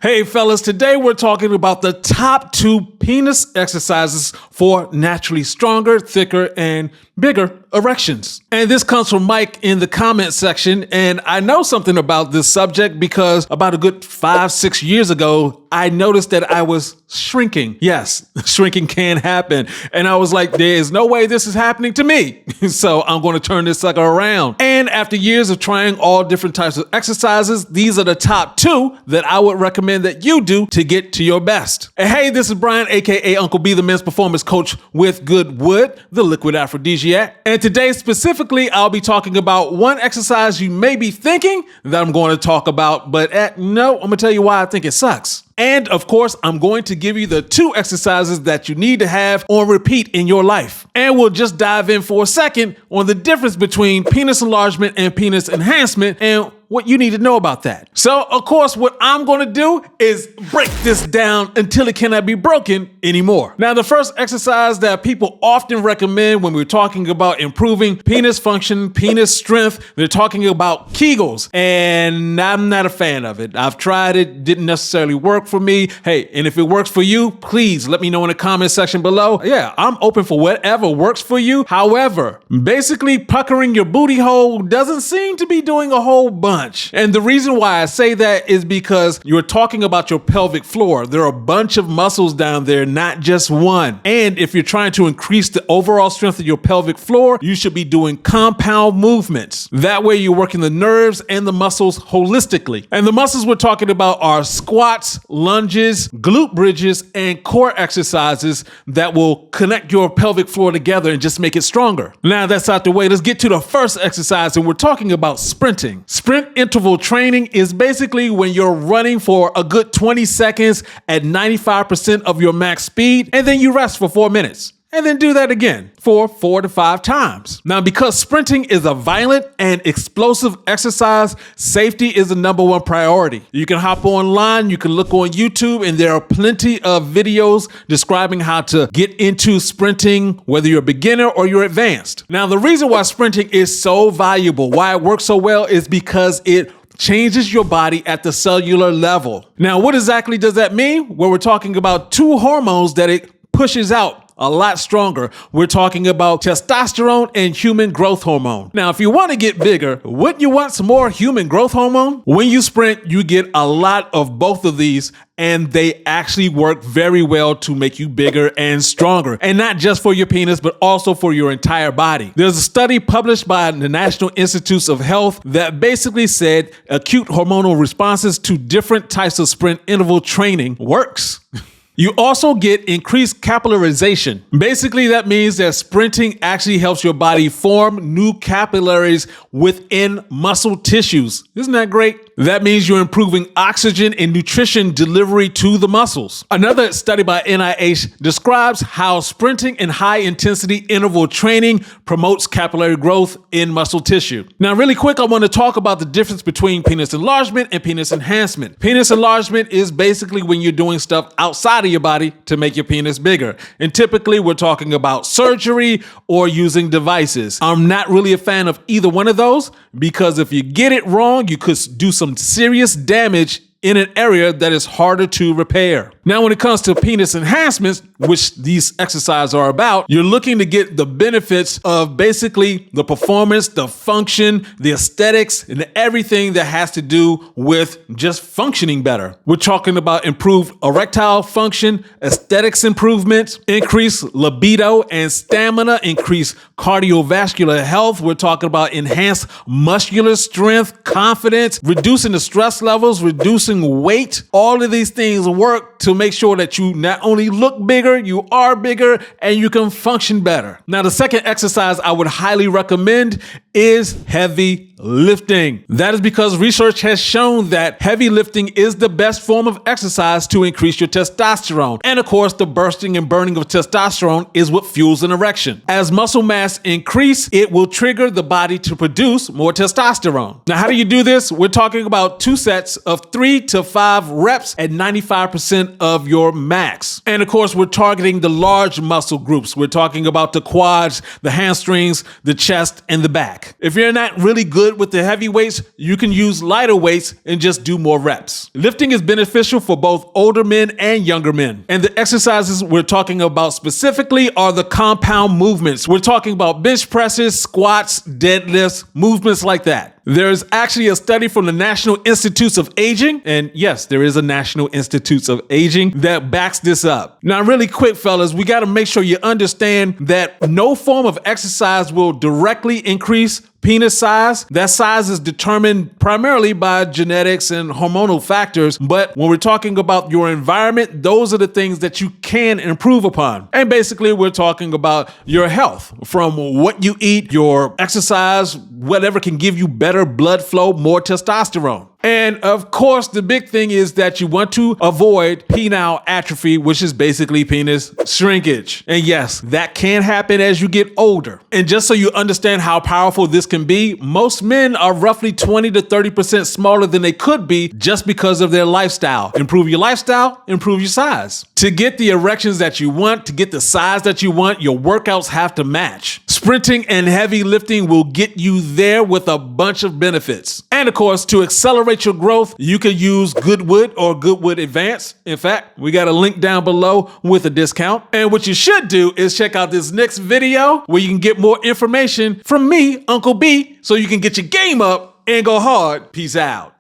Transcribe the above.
Hey fellas, today we're talking about the top 2 penis exercises for naturally stronger, thicker, and bigger erections. And this comes from Mike in the comment section. And I know something about this subject because about a good 5-6 years ago, I noticed that I was shrinking. Yes, shrinking can happen. And I was like, there's no way this is happening to me. So I'm going to turn this sucker around. And after years of trying all different types of exercises, these are the top 2 that I would recommend that you do to get to your best. And hey, this is Brian, aka Uncle B, the men's performance coach with GoodWood, the liquid aphrodisiac. And today specifically, I'll be talking about one exercise you may be thinking that I'm going to talk about, but no, I'm going to tell you why I think it sucks. And of course, I'm going to give you the 2 exercises that you need to have on repeat in your life. And we'll just dive in for a second on the difference between penis enlargement and penis enhancement and what you need to know about that. So, of course, what I'm going to do is break this down until it cannot be broken anymore. Now, the first exercise that people often recommend when we're talking about improving penis function, penis strength, they're talking about Kegels. And I'm not a fan of it. I've tried it, didn't necessarily work for me. Hey, and if it works for you, please let me know in the comment section below. Yeah, I'm open for whatever works for you. However, basically puckering your booty hole doesn't seem to be doing a whole bunch. And the reason why I say that is because you're talking about your pelvic floor. There are a bunch of muscles down there, not just one. And if you're trying to increase the overall strength of your pelvic floor, you should be doing compound movements. That way you're working the nerves and the muscles holistically. And the muscles we're talking about are squats, lunges, glute bridges, and core exercises that will connect your pelvic floor together and just make it stronger. Now that's out the way, let's get to the first exercise, and we're talking about sprinting. Sprint interval training is basically when you're running for a good 20 seconds at 95% of your max speed, and then you rest for 4 minutes. And then do that again for 4 to 5 times. Now, because sprinting is a violent and explosive exercise, safety is the #1 priority. You can hop online, you can look on YouTube, and there are plenty of videos describing how to get into sprinting, whether you're a beginner or you're advanced. Now, the reason why sprinting is so valuable, why it works so well, is because it changes your body at the cellular level. Now, what exactly does that mean? Well, we're talking about 2 hormones that it pushes out a lot stronger. We're talking about testosterone and human growth hormone. Now, if you want to get bigger, wouldn't you want some more human growth hormone? When you sprint, you get a lot of both of these, and they actually work very well to make you bigger and stronger. And not just for your penis, but also for your entire body. There's a study published by the National Institutes of Health that basically said acute hormonal responses to different types of sprint interval training works. You also get increased capillarization. Basically, that means that sprinting actually helps your body form new capillaries within muscle tissues. Isn't that great? That means you're improving oxygen and nutrition delivery to the muscles. Another study by NIH describes how sprinting and high intensity interval training promotes capillary growth in muscle tissue. Now, really quick, I want to talk about the difference between penis enlargement and penis enhancement. Penis enlargement is basically when you're doing stuff outside of your body to make your penis bigger. And typically we're talking about surgery or using devices. I'm not really a fan of either one of those because if you get it wrong, you could do some serious damage in an area that is harder to repair. Now, when it comes to penis enhancements, which these exercises are about, you're looking to get the benefits of basically the performance, the function, the aesthetics, and everything that has to do with just functioning better. We're talking about improved erectile function, aesthetics improvements, increased libido and stamina, increased cardiovascular health. We're talking about enhanced muscular strength, confidence, reducing the stress levels, reducing weight. All of these things work to make sure that you not only look bigger, you are bigger, and you can function better. Now, the second exercise I would highly recommend is heavy lifting. That is because research has shown that heavy lifting is the best form of exercise to increase your testosterone. And of course, the bursting and burning of testosterone is what fuels an erection. As muscle mass increase, it will trigger the body to produce more testosterone. Now, how do you do this? We're talking about 2 sets of 3 to 5 reps at 95% of your max. And of course, we're targeting the large muscle groups. We're talking about the quads, the hamstrings, the chest, and the back. If you're not really good good with the heavy weights, you can use lighter weights and just do more reps. Lifting is beneficial for both older men and younger men. And the exercises we're talking about specifically are the compound movements. We're talking about bench presses, squats, deadlifts, movements like that. There's actually a study from the National Institutes of Aging, and yes, there is a National Institutes of Aging that backs this up. Now, really quick, fellas, we got to make sure you understand that no form of exercise will directly increase penis size. That size is determined primarily by genetics and hormonal factors, but when we're talking about your environment, those are the things that you can improve upon. And basically, we're talking about your health, from what you eat, your exercise, whatever can give you better blood flow, more testosterone. And of course, the big thing is that you want to avoid penile atrophy, which is basically penis shrinkage. And yes, that can happen as you get older. And just so you understand how powerful this can be, most men are roughly 20 to 30% smaller than they could be just because of their lifestyle. Improve your lifestyle, improve your size. To get the erections that you want, to get the size that you want, your workouts have to match. Sprinting and heavy lifting will get you there with a bunch of benefits. And of course, to accelerate your growth, you can use GoodWood or GoodWood Advanced. In fact, we got a link down below with a discount. And what you should do is check out this next video where you can get more information from me, Uncle B, so you can get your game up and go hard. Peace out.